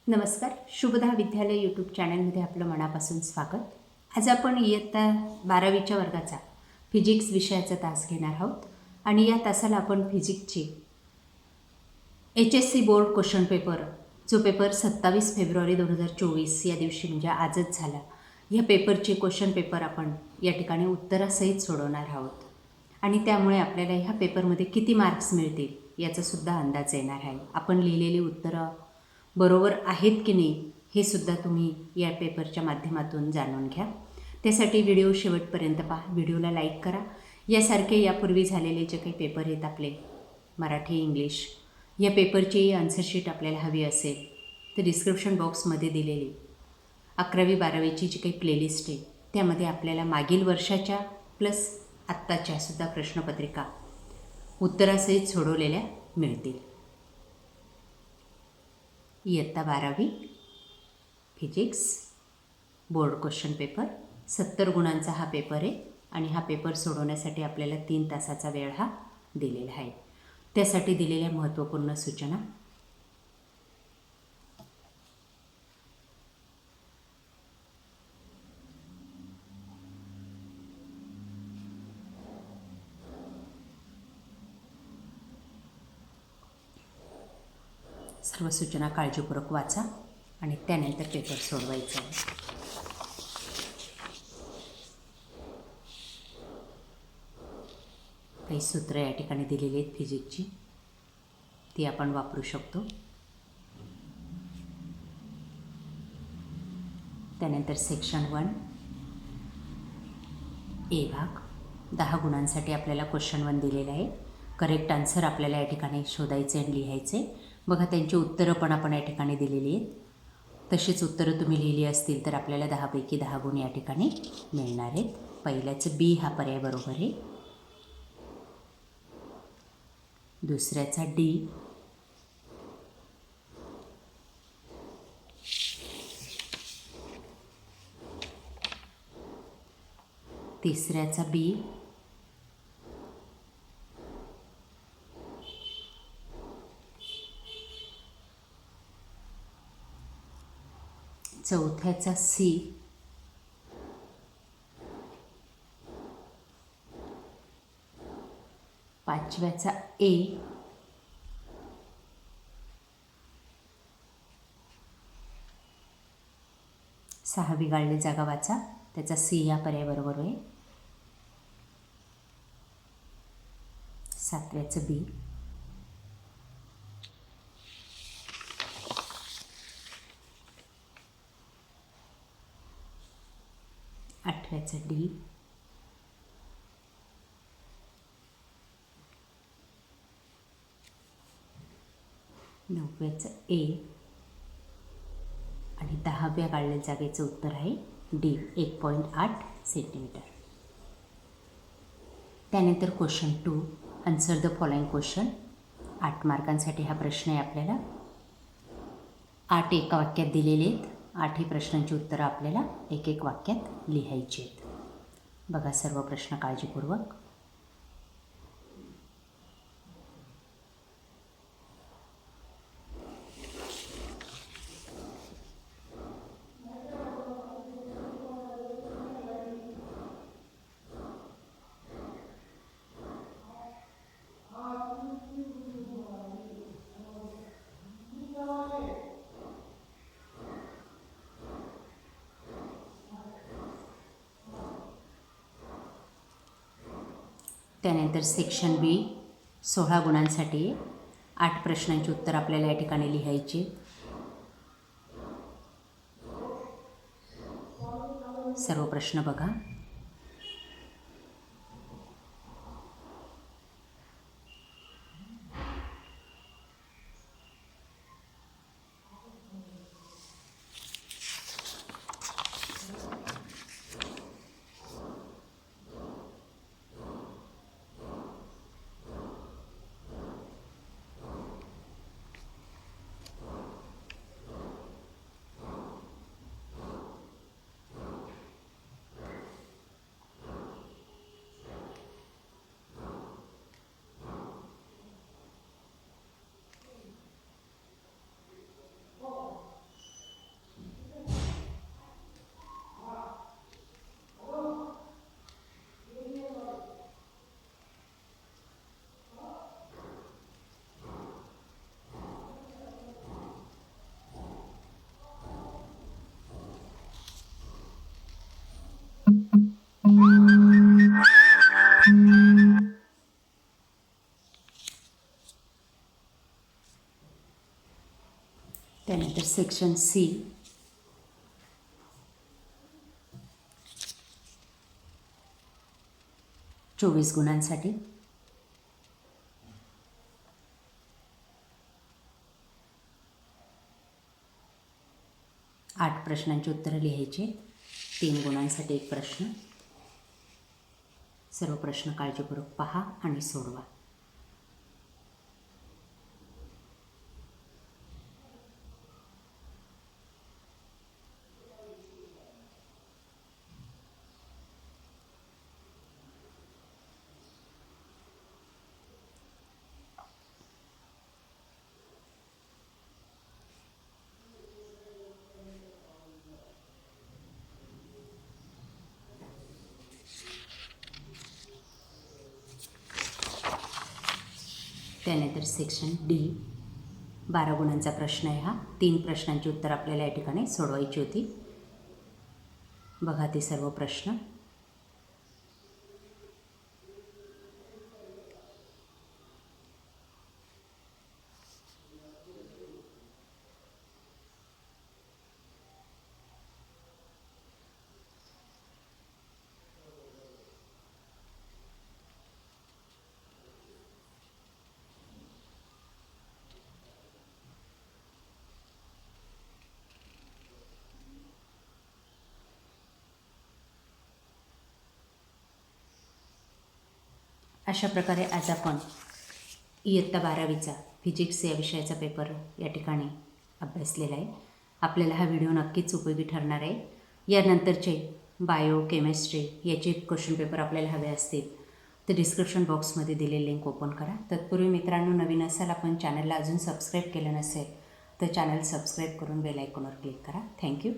नमस्कार. शुभदा विद्यालय यूट्यूब चॅनलमध्ये आपलं मनापासून स्वागत. आज आपण इयत्ता 12वीच्या वर्गाचा फिजिक्स विषयाचा तास घेणार आहोत आणि या तासाला आपण फिजिक्सची HSC बोर्ड क्वेश्चन पेपर, जो पेपर 27 फेब्रुवारी 2024 या दिवशी म्हणजे आजच झाला, ह्या पेपरचे क्वेश्चन पेपर आपण या ठिकाणी उत्तरासहित सोडवणार आहोत आणि त्यामुळे आपल्याला ह्या पेपरमध्ये किती मार्क्स मिळतील याचासुद्धा अंदाज येणार आहे. आपण लिहिलेली उत्तरं बरोबर आहेत की नाही हे सुद्धा तुम्ही या पेपरच्या माध्यमातून जाणून घ्या. त्यासाठी व्हिडिओ शेवटपर्यंत पहा, व्हिडिओला लाईक करा. यासारखे यापूर्वी झालेले जे काही पेपर आहेत आपले मराठी, इंग्लिश, या पेपरची आन्सरशीट आपल्याला हवी असेल तर डिस्क्रिप्शन बॉक्समध्ये दिलेली 11वी-12वीची जी काही प्लेलिस्ट आहे त्यामध्ये आपल्याला मागील वर्षाच्या प्लस आत्ताच्यासुद्धा प्रश्नपत्रिका उत्तरासहित सोडवलेल्या मिळतील. इयत्ता 12वी फिजिक्स बोर्ड क्वेश्चन पेपर 70 गुणांचा हा पेपर आहे आणि हा पेपर सोडवण्यासाठी आपल्याला 3 तासाचा वेळ हा दिलेला आहे. त्यासाठी दिलेल्या महत्त्वपूर्ण सूचना. सर्व सूचना काळजीपूर्वक वाचा आणि त्यानंतर पेपर सोडवायचा आहे. काही सूत्र या ठिकाणी दिलेली आहेत फिजिक्सची, ती आपण वापरू शकतो. त्यानंतर सेक्शन 1 ए भाग 10 गुणांसाठी आपल्याला क्वेश्चन 1 दिलेला आहे. करेक्ट आन्सर आपल्याला या ठिकाणी शोधायचे आणि लिहायचे. बघा, त्यांची उत्तरं पण आपण या ठिकाणी दिलेली आहेत. तशीच उत्तरं तुम्ही लिहिली असतील तर आपल्याला 10 पैकी 10 गुण या ठिकाणी मिळणार आहेत. पहिल्याचं बी हा पर्याय बरोबर आहे. दुसऱ्याचा डी, तिसऱ्याचा बी, चौथ्याचा सी, पाचव्याचा ए, सहावी गाळली जागा वाचा, त्याचा सी या पर्याय बरोबर आहे. सातव्याचं बी, आठव्याचं डी, नवव्याचं ए आणि 10व्या गाळलेल्या जागेचं उत्तर आहे डी, 1.8 सेंटीमीटर. त्यानंतर question 2, answer the following question. 8 मार्कांसाठी हा प्रश्न आहे आपल्याला. 8 एका वाक्यात दिलेले आहेत. 8ही प्रश्नांची उत्तरं आपल्याला एक एक वाक्यात लिहायची आहेत. बघा सर्व प्रश्न काळजीपूर्वक. त्यानंतर सेक्शन बी 16 गुणांसाठी 8 प्रश्नांची उत्तर आपल्याला या ठिकाणी लिहायची. सर्व प्रश्न बघा. त्यानंतर सेक्शन सी, चोवीस गुणांसाठी. आठ प्रश्नांची उत्तरं लिहायची. 3 गुणांसाठी एक प्रश्न. सर्व प्रश्न काळजीपूर्वक पहा आणि सोडवा. त्यानंतर सेक्शन डी, 12 गुणांचा प्रश्न आहे हा. 3 प्रश्नांची उत्तर आपल्याला या ठिकाणी सोडवायची होती. बघा ते सर्व प्रश्न. अशा प्रकारे आज आपण इयत्ता 12वीचा फिजिक्स या विषयाचा पेपर या ठिकाणी अभ्यासलेला आहे. आपल्याला हा व्हिडिओ नक्कीच उपयोगी ठरणार आहे. यानंतरचे बायो, केमिस्ट्री याचे क्वेश्चन पेपर आपल्याला हवे असतील तर डिस्क्रिप्शन बॉक्समध्ये दिलेली लिंक ओपन करा. तत्पूर्वी मित्रांनो, नवीन असाल, आपण चॅनलला अजून सबस्क्राईब केलं नसेल तर चॅनल सबस्क्राईब करून बेल आयकॉनवर क्लिक करा. थँक्यू.